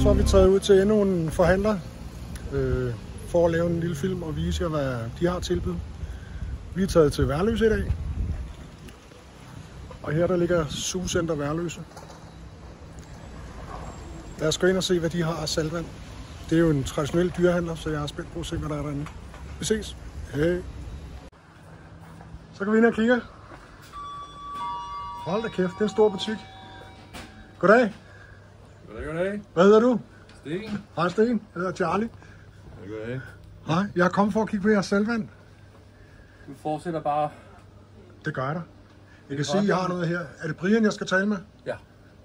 så er vi taget ud til endnu en forhandler for at lave en lille film og vise jer, hvad de har tilbud. Vi er taget til Værløse i dag, og her der ligger Zoocenter Værløse. Lad os gå ind og se, hvad de har af saltvand. Det er jo en traditionel dyrehandler, så jeg er spændt på at se, hvad der er derinde. Vi ses. Hej. Så kan vi ind og kigge. Hold da kæft, det er en stor butik. Goddag. Goddag. Hvad hedder du? Sten. Hej Sten, jeg hedder Charlie. Goddag. Hej, jeg er kommet for at kigge på jeres saltvand. Du fortsætter bare. Det gør jeg da. Jeg kan se, at jeg har noget her. Er det Brian, jeg skal tale med? Ja.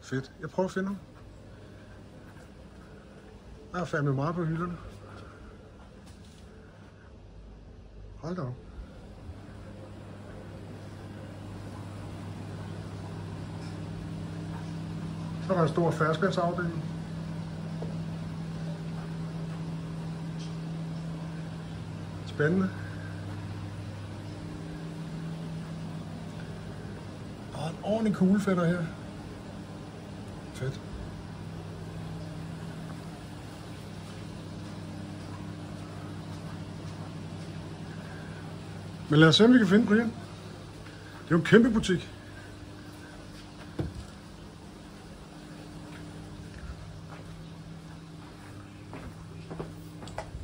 Fedt. Jeg prøver at finde ham. Der er fandme meget på hylderne. Hold da op. Så er der en stor ferskvandsafdeling. Spændende. Og en ordentlig kuglefætter her. Fedt. Men lad os se, om vi kan finde Brian. Det er jo en kæmpe butik.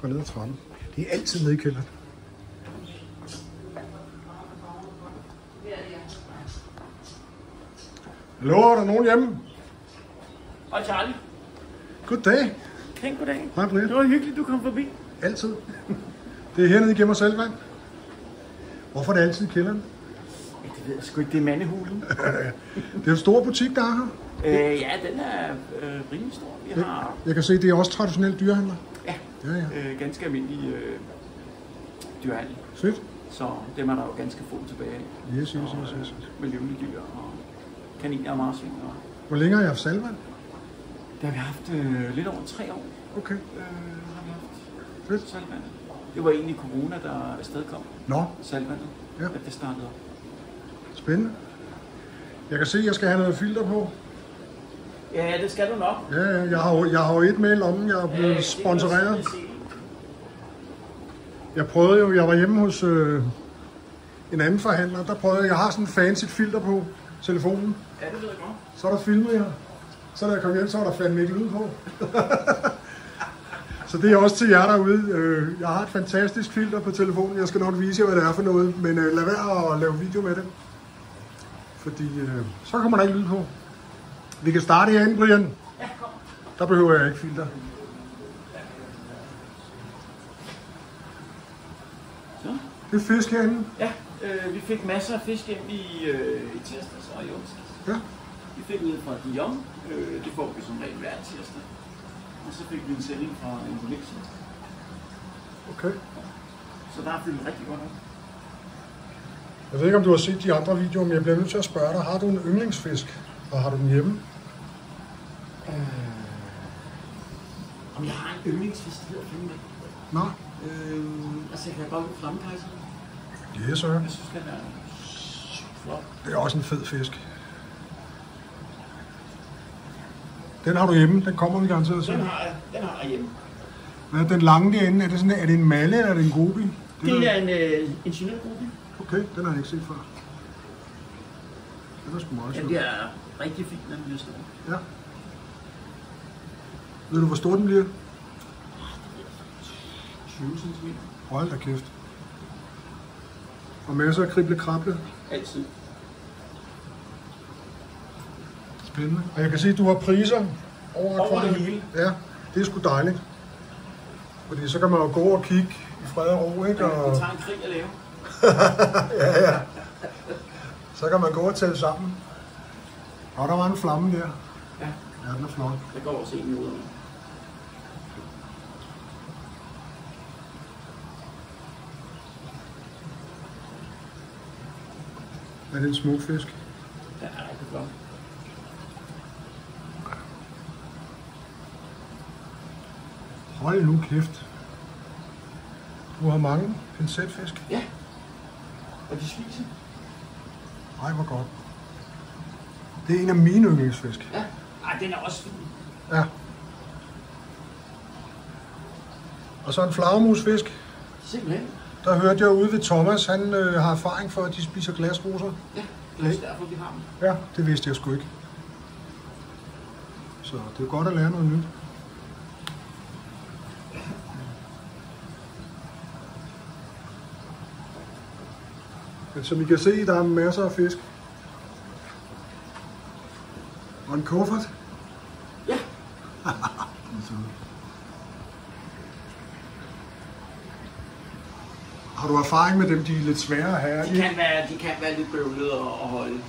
Gå ned ad trappen. De er altid nede i kælderen. Hallo, er der nogen hjemme? Hej Charlie. Goddag. Pænt goddag. Hej Brian. Det var hyggeligt, du kom forbi. Altid. Det er hernede, I gemmer saltvand. Hvorfor er det altid i kælderen? Ja, det ved jeg sgu ikke, det er mandehulen. Det er en stor butik, der er her. Ja, den er rimelig stor. Vi har Jeg kan se, det er også traditionel dyrehandler. ja, ganske almindelig dyrhandel. Fedt. Så dem er der jo ganske få tilbage af. Yes. Med levende dyr og kaniner og marsvin. Og Hvor længe har I haft saltvand? det har vi haft lidt over 3 år. Okay. Har vi haft Fedt. saltvandet. Det var egentlig corona, der afstedkom Nå, saltvandet, Ja. at det startede op. spændende. Jeg kan se, at jeg skal have noget filter på. Ja, det skal du nok. Ja, jeg har jo et med i lommen. Jeg er blevet sponsoreret. Jeg var hjemme hos en anden forhandler. Der prøvede jeg har sådan en fancy filter på telefonen. Ja, det ved jeg godt. Så er der filmet jeg. Så da jeg kom hjem, så var der fandme ikke lyd på. Så det er også til jer derude. Jeg har et fantastisk filter på telefonen. Jeg skal nok vise jer, hvad det er for noget. Men lad være at lave video med det. Fordi så kommer der ikke lyd på. Vi kan starte herinde, Brian. Ja, kom. Der behøver jeg ikke filter. Så. Det er fisk herinde. Ja, vi fik masser af fisk hjem i tirsdags og i onsdags. Ja. Vi fik noget fra Dijon, det får vi som regel hver tirsdag. Og så fik vi en sending fra Indonesien. Okay. Så der er fyldt rigtig godt op. Jeg ved ikke, om du har set de andre videoer, men jeg bliver nødt til at spørge dig. Har du en yndlingsfisk? Og har du den hjemme? Om jeg har en yndlingsfisk, det hedder finde med. Nå. Altså jeg kan godt lide flammekejser. Yes, sir. Jeg synes, den er flot. Det er også en fed fisk. Den har du hjemme. Den kommer vi garanteret til. Den har jeg hjemme. Hvad er den lange derinde? Er det en malle, eller er det en gobi? Det er en ingeniørgruppe. Okay, den har jeg ikke set før. Den er sgu meget Ja, sjov. det er rigtig fint, når den bliver stor. Ja. Ved du, hvor stor den bliver? 20 cm. Hold da kæft. Og masser af krible-krable. Altid. Spændende. Og jeg kan se, at du har priser over Over det hele. Ja, det er sgu dejligt. Fordi så kan man jo gå og kigge i fred og ro, ikke? Og... Det tager en krig at lave. ja. Så kan man gå og tælle sammen. Og der var en flamme der. Ja. Ja, den er flot. Der går også en ud af. Er det en smuk fisk? Ja, det er flot. Hold nu kæft. Du har mange pincetfisk. Ja. Og de spiser. Ej, hvor godt. Det er en af mine yndlingsfisk. Ja. Ej, den er også fin. Ja. Og så en flagermusfisk. Simpelthen. Der hørte jeg ude ved Thomas, han har erfaring for, at de spiser glasroser. Ja, det er også derfor, vi har dem. Ja, det vidste jeg sgu ikke. Så det er godt at lære noget nyt. Men som I kan se, der er masser af fisk. Og en kuffert. Ja. Har du erfaring med dem, de er lidt svære at have? De kan være lidt bøvlede at holde.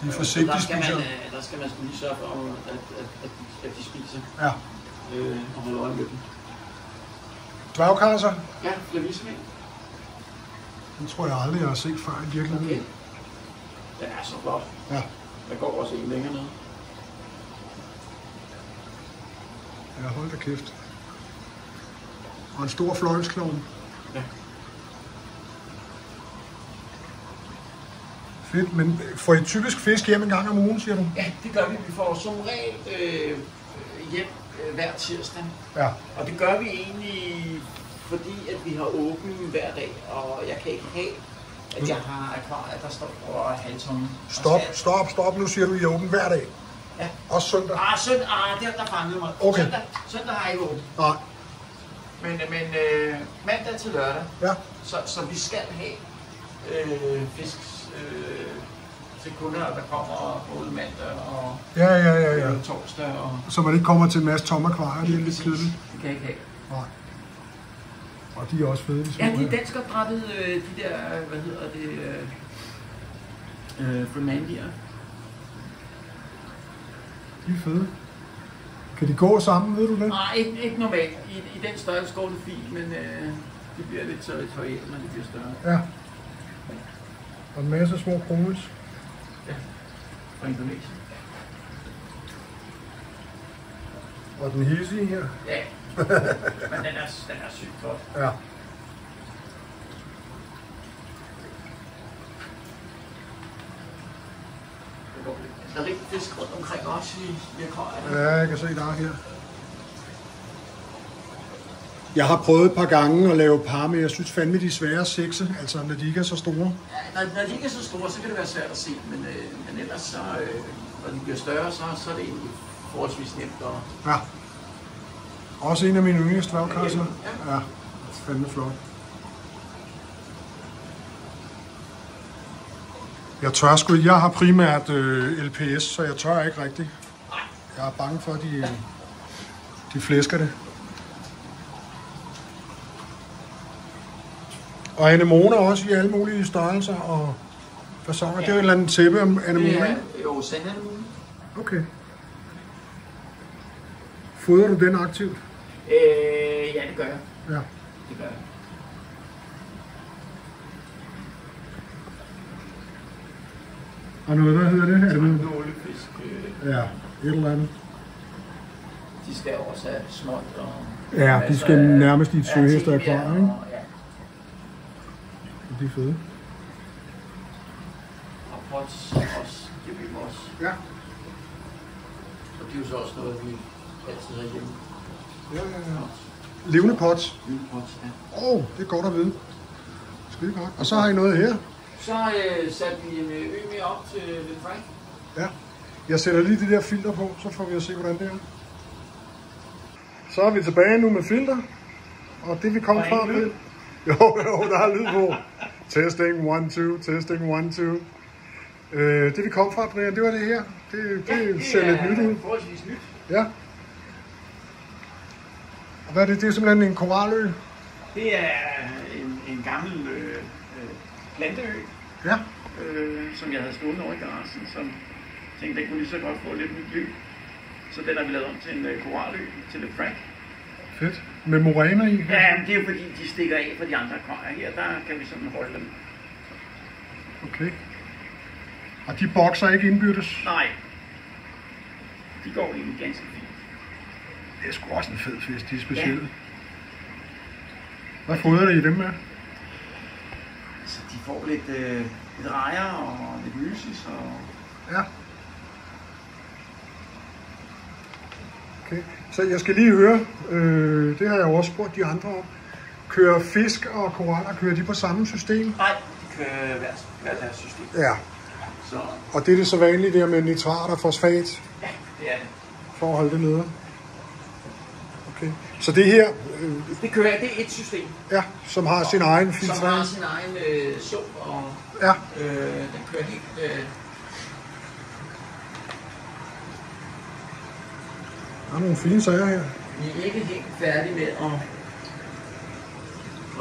De er forsigtige der spiser. Der skal man lige sørge for, at de spiser. Ja. Og holde øje med dem. Dværgkarser? Ja, flavismænd. Den tror jeg aldrig, jeg har set før i virkeligheden. Okay. Den er så flot. Ja. Der går også en længere ned. Ja, hold da kæft. Og en stor fløjlsklovn. Ja. Fedt, men får I typisk fisk hjem en gang om ugen, siger du? Ja, det gør vi. Vi får som regel hjem hver tirsdag. Ja. Og det gør vi egentlig, fordi at vi har åbent hver dag, og jeg kan ikke have, at jeg har akvarier, der står over halvtomme. Stop. Nu siger du, I er åben hver dag. Ja. Også søndag? Søndag, der fangede mig. Okay. Søndag har jeg ikke åbent. Nej. Men mandag til lørdag, Ja. så vi skal have fisk til kunder, der kommer både mandag og Ja. torsdag. Og Så man ikke kommer til en masse tomme akvarier, det er lidt kedeligt. det kan jeg ikke have. Nej. Og de er også fede, de små. Ja, de er danskopdrættede, de der, hvad hedder det, Fremandier. De er fede. Kan de gå sammen, ved du det? Nej, ikke normalt. I den størrelse går det fint, men det bliver lidt territorialt, når det bliver større. Ja. Og en masse små kronels. Ja, fra Indonesien. Og den hissige her. Ja, men den er sygt flot. Ja. Der er rigtig fisk rundt omkring også i akvariet. Ja, jeg kan se der her. Jeg har prøvet et par gange at lave par, men jeg synes fandme, de er svære at sekse, altså når de ikke er så store. Ja, når de ikke er så store, så kan det være svært at se, men ellers så, når de bliver større, så er det egentlig forholdsvis nemt. Ja. Også en af mine yngste dværgkarser. Ja. Ja, fandme flot. Jeg tør sgu ikke. Jeg har primært LPS, så jeg tør ikke rigtigt. Jeg er bange for, at de flæsker det. Og anemoner også i alle mulige størrelser og fasoner. Ja. Det er jo et eller andet tæppe om anemoner, ikke? Jo, sandanemone. Okay. Fodrer du den aktivt? Ja, det gør jeg. Ja. Det gør jeg. Og noget, hvad hedder det? Er det noget? Nålefisk. Ja, et eller andet. De skal også have småt og... Ja, de skal nærmest i et søgehesteakvarium, ikke? Ja. De er fede. Og pots også. Det vil vi også. Ja. Og det er jo så også noget, vi altid har hjemme. Ja. Levende pots. Levende pots, ja. Det er godt at vide. Skide godt. Og så har I noget her. Så satte vi en ø med op til lidt Frank. Ja. Jeg sætter lige det der filter på, så får vi at se, hvordan det er. Så er vi tilbage nu med filter. Og det vi kom fra... Jo, der er lyd på. Testing 1, 2, testing 1, 2. Det vi kom fra, Brian, det var det her. Det ser lidt nyt ud. Forholdsvis nyt. Ja. Og hvad er det? Det er simpelthen en koralø. Det er en gammel planteø, Ja. som jeg havde stående over i garagen, som tænkte, den kunne lige så godt få lidt nyt liv. Så den har vi lavet om til en koralø, til lidt Frank. Fedt. Med moræner i? Ja, men det er jo fordi, de stikker af fra de andre akvarier her. Der kan vi sådan holde dem. Okay. Og de bokser ikke indbyrdes? Nej. De går egentlig ganske fint. Det er sgu også en fed fisk, de er specielle. Ja. Hvad fodrer I dem med? Så de får lidt rejer og lidt mysis og... Ja. Okay. Så jeg skal lige høre, det har jeg jo også spurgt de andre om. Kører fisk og koraller, kører de på samme system? Nej, de kører hver deres system. Ja. Så, Og det er det så vanlige der med nitrat og fosfat, ja, det er det. for at holde det nede? Okay. Så det her, Det kører, det er et system, ja, som har sin egen som filtrering? har sin egen sump, og Ja. den kører helt... Der er nogle fine sager her. Vi er ikke helt færdige med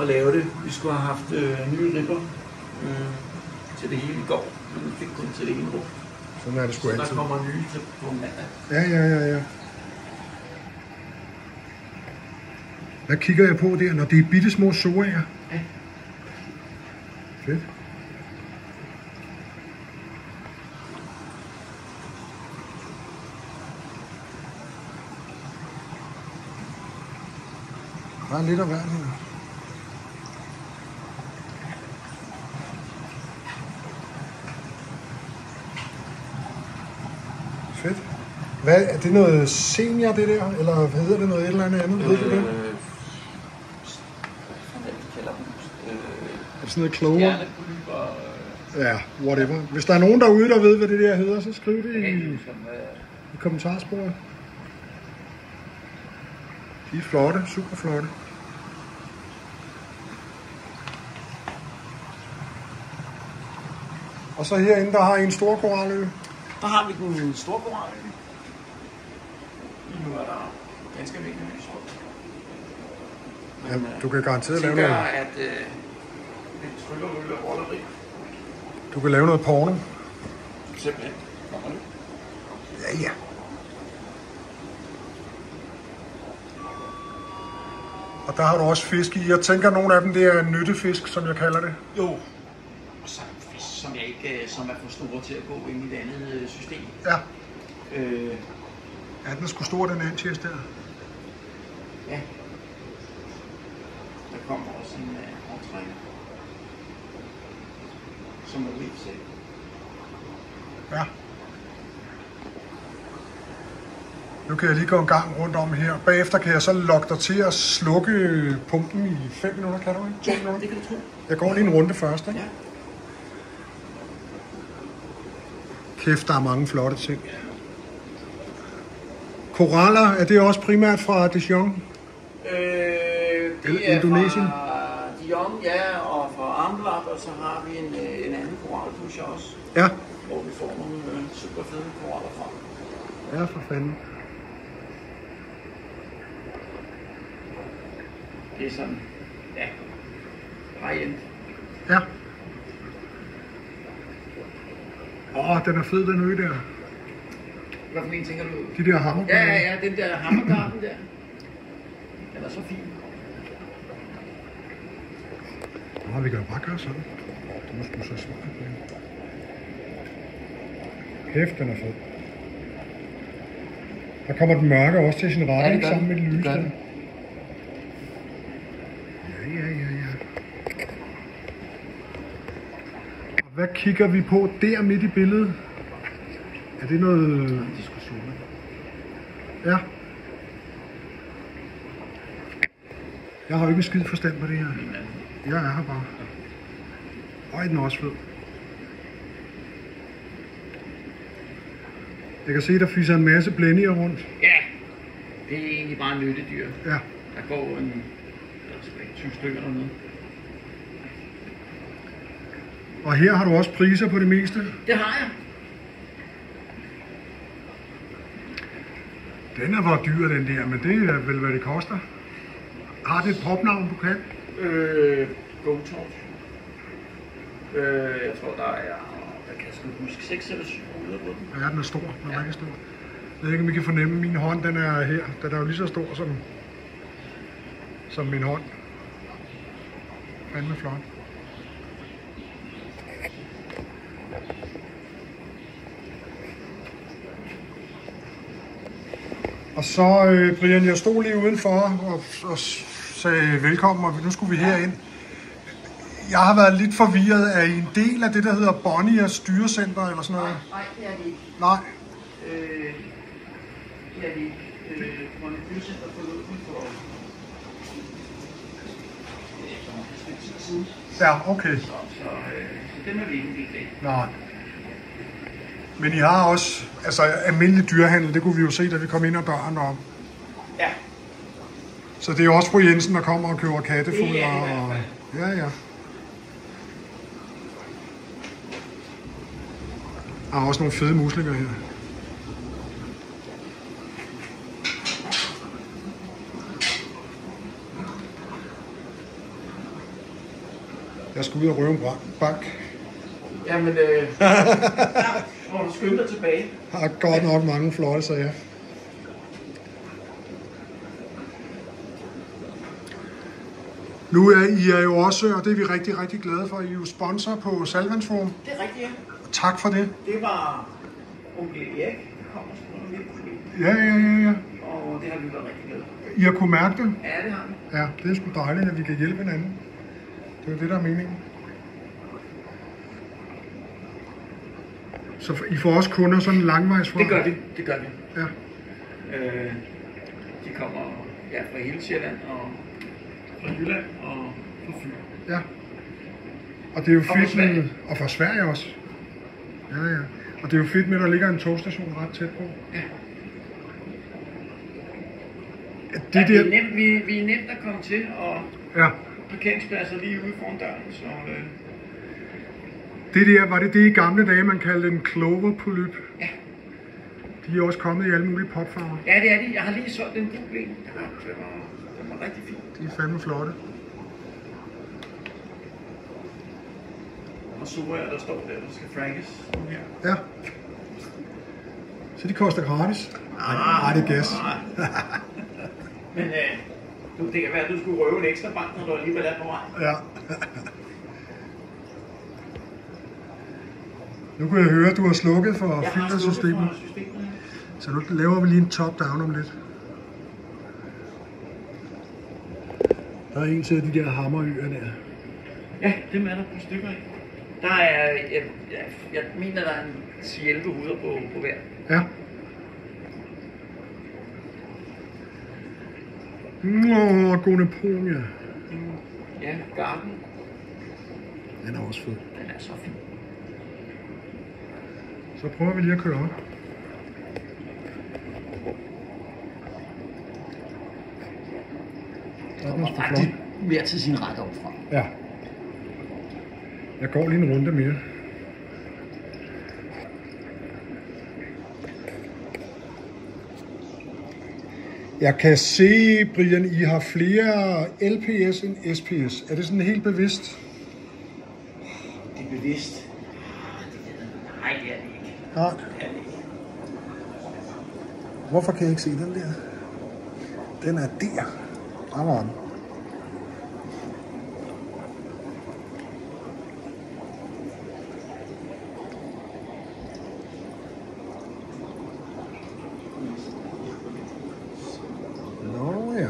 at lave det. Vi skulle have haft nye ribber til det hele i går, men vi fik kun til det ene rum. Sådan er det sgu Så der altid. kommer nye til på mandag. Ja. Hvad kigger jeg på der, når det er bitte små soaer? Ja. Fedt. Der er lidt af hvert her. Fedt. Hvad, er det noget senior, det der? Eller hedder det noget et eller andet? Ved du det? Er det sådan noget kloger? Ja, whatever. Hvis der er nogen derude, der ved, hvad det der hedder, så skriv det i kommentarsporet. De er flotte, super flotte. Og så herinde, der har I en stor koralø. Der har vi den store koral. Nu er der ganske vigtigt lys på. Ja, du kan garanteret lave tænker, noget. at det trykker ud af rolleri. Du kan lave noget porno. Simpelthen. Kommer nu. Ja. Og der har du også fisk i. Jeg tænker, nogle af dem, det er nyttefisk, som jeg kalder det. Jo. Og så fisk, som jeg ikke, som er for store til at gå ind i det andet system. Ja. Ja, den er sgu stor, den antis der. Ja. Der kommer også en aftrækker. Som er vildt selv. Ja. Nu kan jeg lige gå en gang rundt om her. Bagefter kan jeg så lokke dig til at slukke pumpen i 5 minutter, kan du ikke? 2 minutter? Det kan du tro. Jeg går lige en runde først, ikke? Ja. Kæft, der er mange flotte ting. Koraller, er det også primært fra Dijon? Det er Indonesien? fra Dijon, ja, og fra Amblat, og så har vi en anden koralpusher også. Ja. Hvor vi får nogle super fede koraller fra. Ja, for fanden. Det er sådan, ja, high-end. Ja. Den er fed, den ø der. Hvad for en tænker du? De der hammer. Ja, den der hammergarden der. Den er så fin. Vi kan jo bare gøre sådan. Det må sgu så smart. Kæft, den er fed. Der kommer den mørke også til sin rette, ikke sammen med det lyse. Ja. Og hvad kigger vi på der midt i billedet? Er det noget... Diskussion. Ja. Jeg har jo ikke en skid forstand på det her. Jeg er her bare. Den er også fed. Jeg kan se, der fyser en masse blændier rundt. Ja, det er egentlig bare nyttedyr. Ja. Der går der er 20 stykker dernede. Og her har du også priser på det meste. Det har jeg. Den er hvor dyr, den der, men det er vel, hvad det koster. Har det et popnavn, du kan? GoTorch. Jeg tror, der er, jeg kan sgu huske, 6 eller 7 ude på den. Ja, den er stor. Den er rigtig stor. Jeg ved ikke, om I kan fornemme, min hånd, den er her. Den er jo lige så stor som min hånd. Fandme flot. Og så, Brian, jeg stod lige udenfor og sagde velkommen, og nu skulle vi herind. Jeg har været lidt forvirret af en del af det, der hedder Bonniers styrecenter eller sådan noget. Nej, det er det ikke. Nej. Det er det ikke. fra en flycenter forløbning for siden. Ja, okay. Så dem er vi ikke en del af. Nej. Men I har også, altså almindelig dyrehandel, det kunne vi jo se, da vi kom ind ad døren om. Ja. Så det er også fru Jensen, der kommer og køber kattefoder. Det er det i hvert og... fald. Ja, ja. Der er også nogle fede muslinger her. Jeg skal ud og røve en bank. Jamen, må du skynde dig tilbage. Der er godt nok mange flotte sager. Nu er I jo også, og det er vi rigtig, rigtig glade for, I er jo sponsor på Saltvandsforum. Det er rigtigt, ja. Tak for det. Det var onkel Erik, der kom og spurgte lidt. Ja. Og det har vi været rigtig glade for. I har kunne mærke det? Ja, det har vi. Ja, det er sgu dejligt, at vi kan hjælpe hinanden. Det er jo det, der er meningen. Så I får også kunder sådan langvejs fra? Det gør vi. Ja. De kommer fra hele Sjælland og fra Jylland og fra Fyn. Ja. Og det er jo Og fedt fra Sverige. med, og fra Sverige også. Ja. Og det er jo fedt med, at der ligger en togstation ret tæt på. Ja. Det Vi der... er nemt at komme til, og Ja. parkeringspladser lige ude foran døren, så Det der, var det i gamle dage, man kaldte en cloverpolyp? ja. De er også kommet i alle mulige popfarver. Ja, det er de. Jeg har lige solgt en gul en. Den var rigtig fin. De er fandme flotte. Og sugerør, der står der skal frankes. Ja. Så de koster gratis? Nej, det er gas. Men det kan være, at du skulle røve en ekstra bank, når du alligevel er på vej. Ja. Nu kunne jeg høre, at du har slukket for filtersystemet. Så nu laver vi lige en top-down om lidt. Der er en til de der hammerøer der. Ja, dem er der på stykker af. Der er, jeg mener, der er en 11 huder på hver. Ja. Goneponia. Ja, garden. Den er også fed. Den er så fin. Så prøver vi lige at køre op. Der kommer faktisk mere til sin ret opfra. Ja. Jeg går lige en runde mere. Jeg kan se, Brian, I har flere LPS end SPS. Er det sådan helt bevidst? Det er bevidst. Nej, det er det ikke. Nej. Det er det ikke. Hvorfor kan jeg ikke se den der? Den er der. Der var den. Nå ja.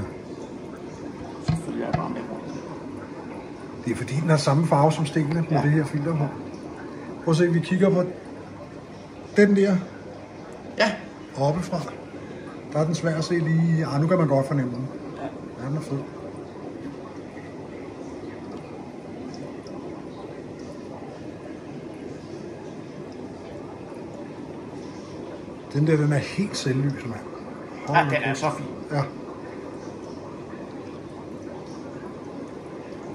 Så følger jeg bare med. Det er fordi, den har samme farve som stenene med det her filter på. Prøv at se, vi kigger på den der Ja. oppefra. Der er den svær at se lige. Nu kan man godt fornemme den. Ja. Ja, den er fed. Den der, den er helt selvlys, mand. Ja, den er så fin. Ja.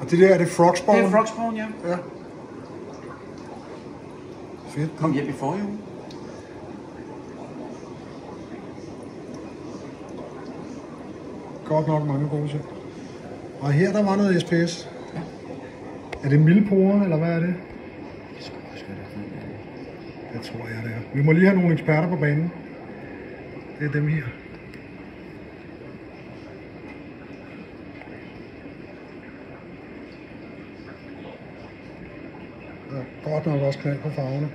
Og det der, er det Frogspawn? Det er Frogspawn, ja. Ja. Fedt. Kom hjem i forrige uge. Godt nok mange gode ting. Og her, der var noget SPS. Ja. Er det mildporer, eller hvad er det? Det tror jeg, det er. Vi må lige have nogle eksperter på banen. Det er dem her. Der er godt nok også knald på farverne.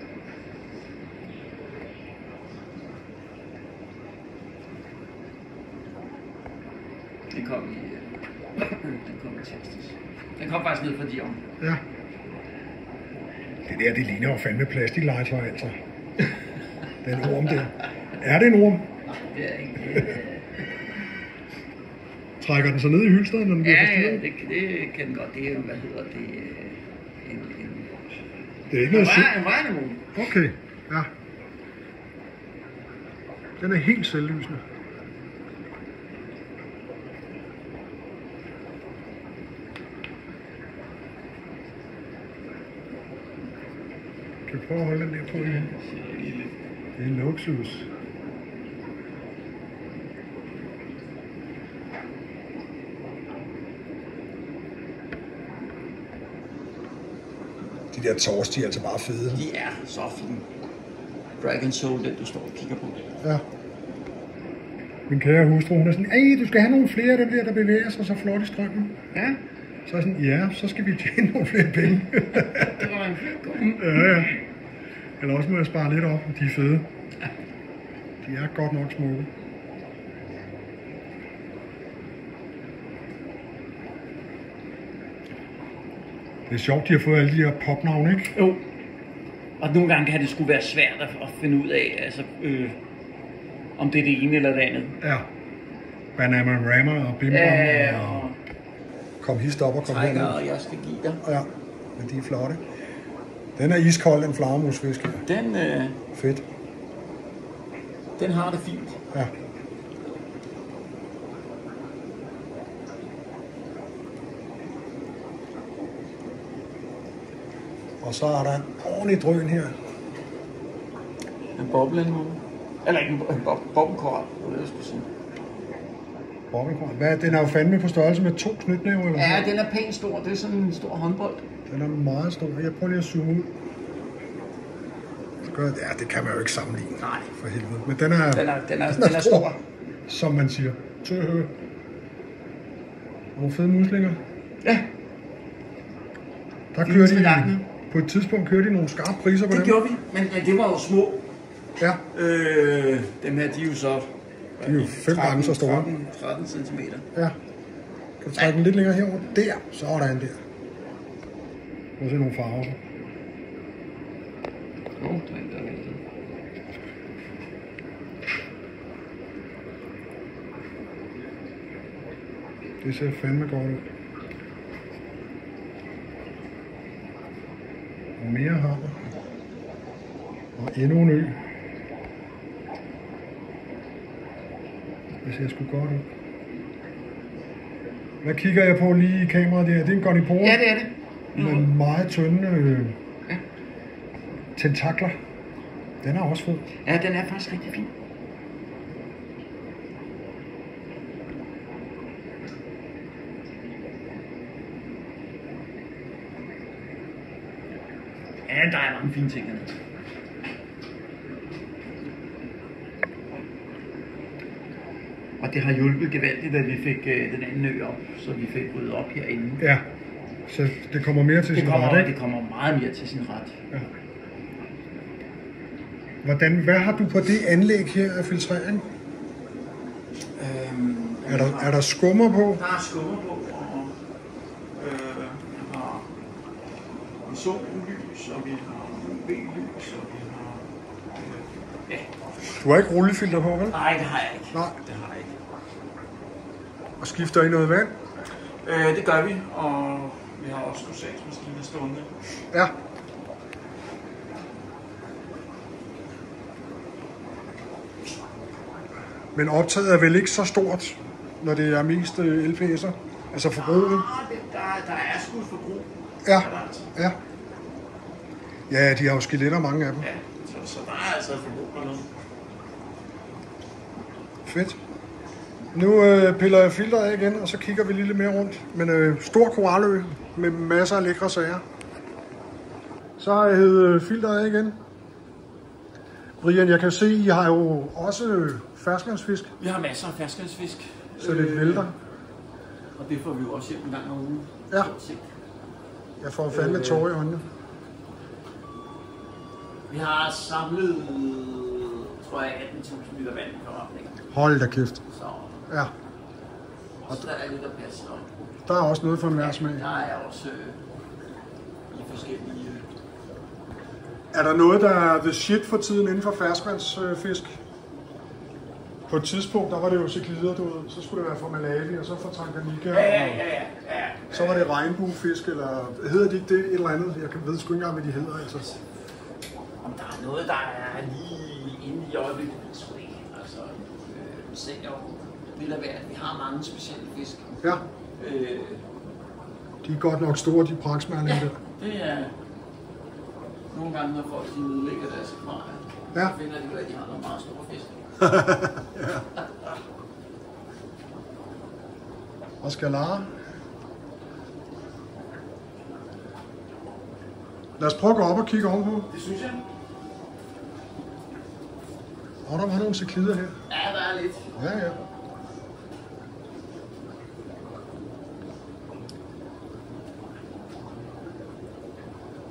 Den kom i tirsdags. Den kom faktisk ned fra Dion. Ja. Det der, det ligner jo fandme plastiklegetøj, altså. Den orm der. Er det en orm? Det er ikke. Trækker den så ned i hylstret, når den bliver Ja, forstyrret? det kan den godt. Det er jo, hvad hedder det, Det er ikke noget en vejnemon. Okay, ja. Den er helt selvlysende. Kan du prøve at holde den der på igen? Det er luksus. De der tors, de er altså bare fede. De er så fine. Dragon Soul, den du står og kigger på. Ja. Min kære hustru, hun er sådan, ej, du skal have nogle flere af dem der bevæger sig så flot i strømmen. Ja. Så er jeg sådan, ja, så skal vi tjene nogle flere penge. Det var en flink kunde. Ja. Eller også må jeg spare lidt op, de er fede. De er godt nok smukke. Det er sjovt, de har fået alle de her popnavne, ikke? Jo. Og nogle gange kan det sgu være svært at finde ud af, altså, om det er det ene eller det andet. Ja. Bananarama og Bim Bom og kom hist op og kom Trækker, herned. og jeg skal give dig. Ja, men de er flotte. Den er iskold, en flagermusfisk her. Den, Fedt. den har det fint. Ja. Og så er der en ordentlig drøn her. En boble nu. Eller ikke en bobbekoral, det var det, jeg skulle sige. Bobbelkorn. Hvad? Den er jo fandme på størrelse med 2 knytnæver, eller Ja, sådan. den er pænt stor. Det er sådan en stor håndbold. Den er meget stor. Jeg prøver lige at zoome ud. Ja, det kan man jo ikke sammenligne. Nej. For helvede. Men den er stor. Som man siger. Nogle fede muslinger. Ja. Der Fine kører trilakne. de, på et tidspunkt kørte de nogle skarpe priser på Det dem. gjorde vi, men det var jo små. Ja, Dem her, de er jo så... de er jo 5 gange så store. 13 cm. Ja. Kan du trække den lidt længere herover? Der, så er der en der. Prøv at se nogle farver. Den der væltet. Det ser fandme godt ud. Og mere hammer. Og endnu en ø. Det ser sgu godt ud. Hvad kigger jeg på lige i kameraet der? Det er en gonipora. Ja, det er det. Med meget tynde tentakler. Den er også fed. Ja, den er faktisk rigtig fin. Ja, der er mange fine ting hernede. Og det har hjulpet gevaldigt, at vi fik den anden ø op, så vi fik ryddet op herinde. Ja, så det kommer mere til sin ret, ikke? Det kommer meget mere til sin ret. Ja. Hvad har du på det anlæg her af filtrering? Er der skummer på? Der er skummer på, og har sollys, og vi har UV-lys, og vi har... ja. Du har ikke rullefilter på, vel? Nej, det har jeg ikke. Nej. Det har jeg ikke. Og skifter I noget vand? Det gør vi, og vi har også dosagemaskiner stående. Ja. Men optaget er vel ikke så stort, når det er mest LPS'er? Altså forbruget? Der er sgu et forbrug. Ja, ja. Ja, de har jo skeletter, mange af dem. Ja, så der er altså et forbrug på noget. Fedt. Nu piller jeg filteret af igen, og så kigger vi lige lidt mere rundt. Men stor koralø med masser af lækre sager. Så har jeg hævet filteret af igen. Brian, jeg kan se, I har jo også ferskvandsfisk. Vi har masser af ferskvandsfisk. Så det vælter. Og det får vi jo også hjem en gang om ugen. Ja. Jeg får fandme tårer i øjnene. Vi har samlet, tror jeg, 18.000 liter vand i forretningen. Hold da kæft. Så Ja. og der er lidt at passe op. Der er også noget for enhver smag. Der er også i forskellige... Er der noget, der er the shit for tiden inden for ferskvandsfisk? På et tidspunkt, der var det jo ciklider, du ved. Så skulle det være fra Malawi, og så fra Tanganyika. Ja. Så var det regnbuefisk, eller hedder de ikke det? Et eller andet. Jeg ved sgu ikke engang, hvad de hedder, altså. Om der er noget, der er lige inde i øjeblikket, så ikke. Altså, senior vil der være, at vi har mange specielle fisk. Ja. De er godt nok store, de praksmærne. Ja, det er nogle gange, når folk de nedlægger deres akvarier. Ja. Så finder de ud af, at de har nogle meget store fisk. Ja. Og scalar. Lad os prøve at gå op og kigge ovenpå. Det synes jeg. Og der var nogle ciklider her. Ja, der er lidt. Ja.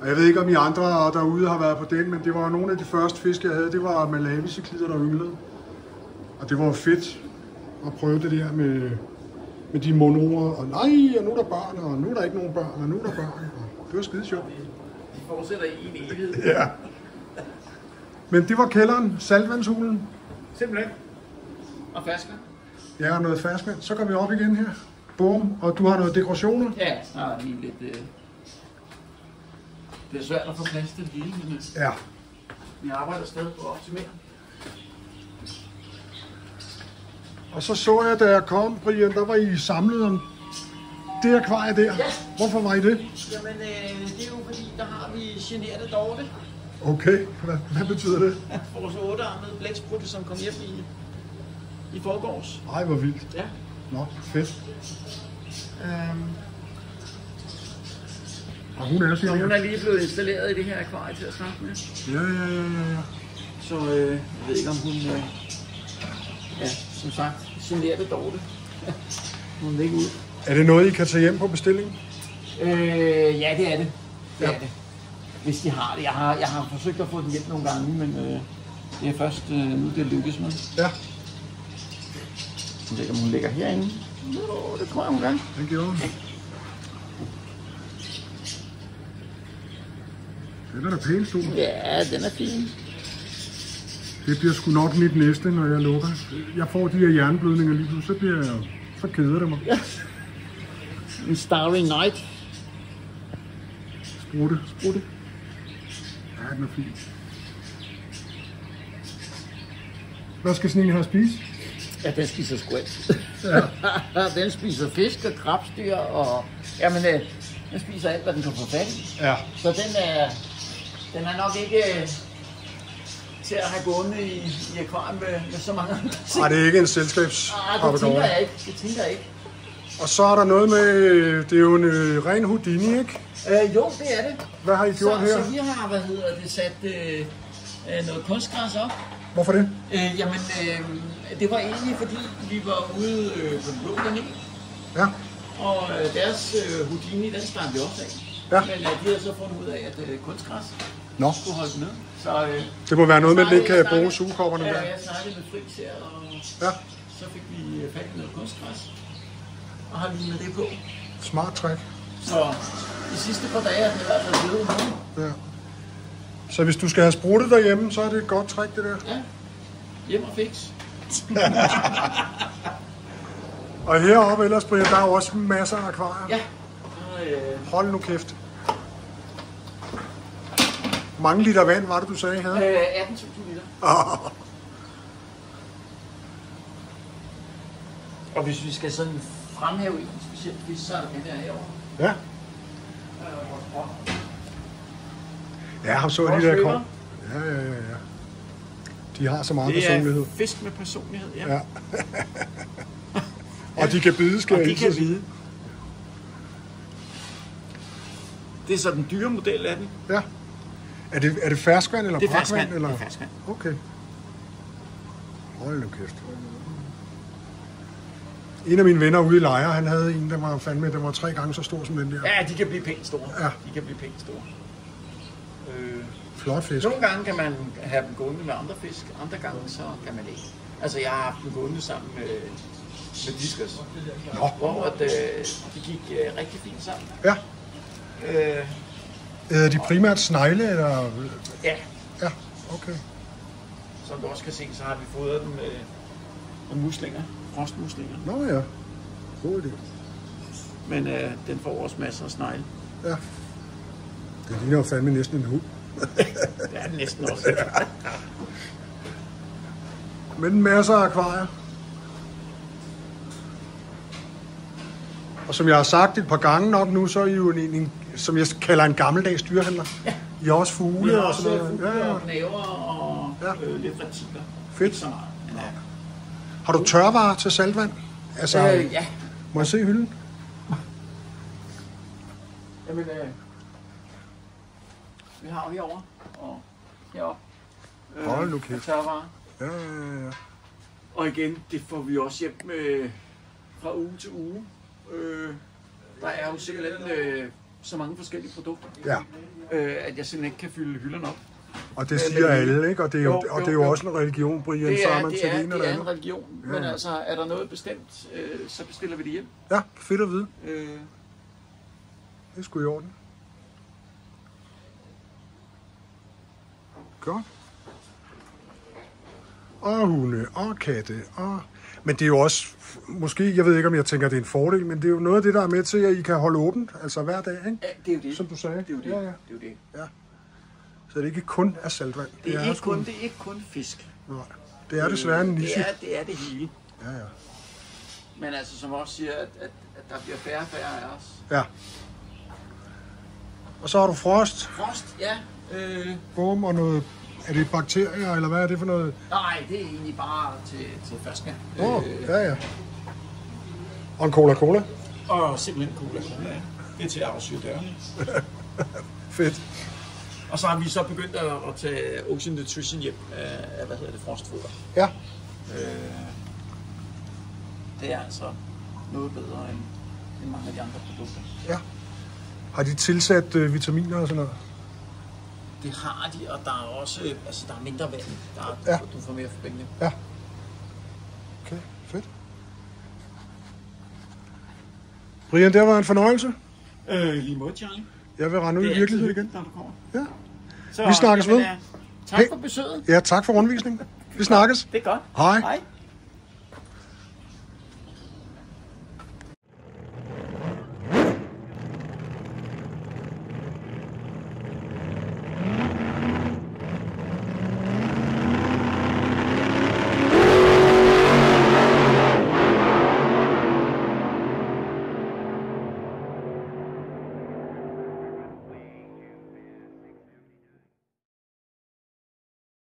Og jeg ved ikke, om I andre derude har været på den, men det var nogle af de første fisk, jeg havde. Det var Malawi-ciklider, der ynglede. Og det var fedt at prøve det der med de monorer. Og nej, og nu er der børn, og nu er der ikke nogen børn, og nu er der børn. Og det var skide sjovt. De fortsætter i en evighed. Ja. Men det var kælderen, saltvandshulen. Simpelthen. Og ferskvand. Ja, og noget ferskvand. Så går vi op igen her. Bum. Og du har noget dekorationer. Ja, der er lige lidt... Det er svært at få plads til det hele, men Ja. vi arbejder stadig på at optimere. Og så jeg, da jeg kom, Brian, der var I samlet om det akvarie der. Ja. Hvorfor var I det? Jamen, det er jo fordi, der har vi generte Dorte. Okay, hvad betyder det? Vores 8-armede blæksprutte, som kom hjem i forgårs. Ej, hvor vildt. Ja. Nå, fedt. Og hun er Så hun sikkert. er lige blevet installeret i det her akvarie til at starte med. Ja. Så jeg ved ikke, om hun... ja, som sagt, generte Dorte. Hun er ikke ud. Er det noget, I kan tage hjem på bestilling? Ja, det er det. Det Ja. er det. Hvis de har det. Jeg har forsøgt at få den hjem nogle gange, men det er først nu, det lykkes med. Ja, Jeg ved ikke, om hun ligger herinde. Det tror jeg, hun gør. det gjorde hun. Den er da pænt stor. Ja, den er fin. Det bliver sgu nok mit næste, når jeg lukker. Jeg får de her hjerneblødninger lige pludselig, så keder det mig. Ja. En Starry Night. Sprutte. Sprutte. Ja, den er fin. Hvad skal sådan en her spise? Ja, den spiser sgu alt. Ja. Den spiser fisk og krabstyr og... Jamen, den spiser alt, hvad den kan få fat i. Ja. Så den er nok ikke til at have gående i akvariet med så mange andre ting. Nej, det er ikke en det tænker selskabspapegøje. jeg ikke. Det tænker jeg ikke. Og så er der noget med, det er jo en ren Houdini, ikke? Jo, det er det. Hvad har I gjort her? Så vi har, sat noget kunstgræs op. Hvorfor det? Jamen, det var egentlig fordi, vi var ude på den blå planet. Ja. Og deres Houdini, den startede vi også af. Ja. Men de havde så fundet ud af, at kunstgræs Nå, skulle holde den ned. Så det må være noget med, at den ikke kan bruge sugekopperne der. jeg snakkede med Friis her, og Ja, så fik vi fat i noget kunstgræs. Og har lige med det på. smart trick. Så de sidste par dage er det i hvert fald blevet nu. Ja. Så hvis du skal have spruttet derhjemme, så er det et godt trick, det der. Ja, hjem og fix. Og heroppe ellers, Brian, der er jo også masser af akvarier. Ja. Hold nu kæft. Hvor mange liter vand var det, du sagde, I havde? 18.000 liter. Og hvis vi skal sådan fremhæve en speciel fisk, så er det den der herovre. Ja. Ja, og så er de der kom. Ja. De har så meget personlighed. Det er fisk med personlighed, ja. Ja. Og de kan bide, skal Og jeg de hilse kan at sige. bide. Det er så den dyre model af den. Ja. Er det ferskvand eller Det er brakvand? ferskvand. Eller? Det er ferskvand. Okay. Hold nu kæft. En af mine venner ude i Lejre, han havde en, der var fandme, der var 3 gange så stor som den der. Ja, de kan blive pænt store. Ja. De kan blive pænt store. Flot fisk. Nogle gange kan man have dem gående med andre fisk, andre gange så kan man ikke. Altså jeg har haft dem gående sammen med diskus, hvor de gik rigtig fint sammen. Ja. Er de primært snegle, eller? Ja, Ja, okay. som du også kan se, så har vi fodret dem og muslinger. Frostmuslinger. Nå ja, god idé. Men den får også masser af snegle. Ja. Det ligner jo fandme næsten en hund. Det er den næsten også. Men masser af akvarier. Og som jeg har sagt et par gange nok nu, så er I jo en som jeg kalder en gammeldags dyrehandler. Ja. I har også fugle Vi har og også sådan noget. fugle Ja, ja. og knæver og lidt reptiler. Fedt. Ikke så meget. Men, Har du tørvarer til saltvand? Altså, ja. må jeg se hylden? Jamen, vi har jo herovre og heroppe. Hold nu kæft. Tørvarer. Ja. Og igen, det får vi også hjem fra uge til uge. Der er jo simpelthen så mange forskellige produkter, Ja. at jeg simpelthen ikke kan fylde hylderne op. Og det siger alle, ikke? Og det er jo, Jo. også en religion, Brian. Det så er, man det til er, det ene det eller er en andet. religion, men altså, er der noget bestemt, så bestiller vi det hjem. Ja, fedt at vide. Øh, Det er sgu i orden. Godt. Og hunde, og katte, og... Men det er jo også, måske, jeg ved ikke, om jeg tænker, det er en fordel, men det er jo noget af det, der er med til, at I kan holde åbent, altså hver dag, ikke? ja, det er jo det. Som du sagde. Det er jo det. Ja, ja. Det er jo det. Så det ikke kun er saltvand. Det er sgu- ikke kun fisk. Nej, det er desværre en niche. Det er det hele. Ja. Men altså, som også siger, at der bliver færre og færre af os. Ja. Og så har du frost, Frost, ja. bum og noget... Er det bakterier, eller hvad er det for noget? Nej, det er egentlig bare til ferskvand. Ja. Og en cola. Og simpelthen cola. Ja. Det er til at afsyre dørene. Fedt. Og så har vi så begyndt at tage Ocean Nutrition hjem af frostfoder. Ja. Det er altså noget bedre end mange af de andre produkter. Ja. Har de tilsat vitaminer og sådan noget? Det har de, og der er også der er mindre vand. Du får mere forbindelse. Ja. Okay, fedt. Brian, det har været en fornøjelse. Lige måde, Charlie. Jeg vil rende ud i virkeligheden igen. Når du kommer. Ja. Så, Vi snakkes ved. Tak for besøget. Ja, tak for rundvisningen. Vi snakkes. Det er godt. Hej. Hej.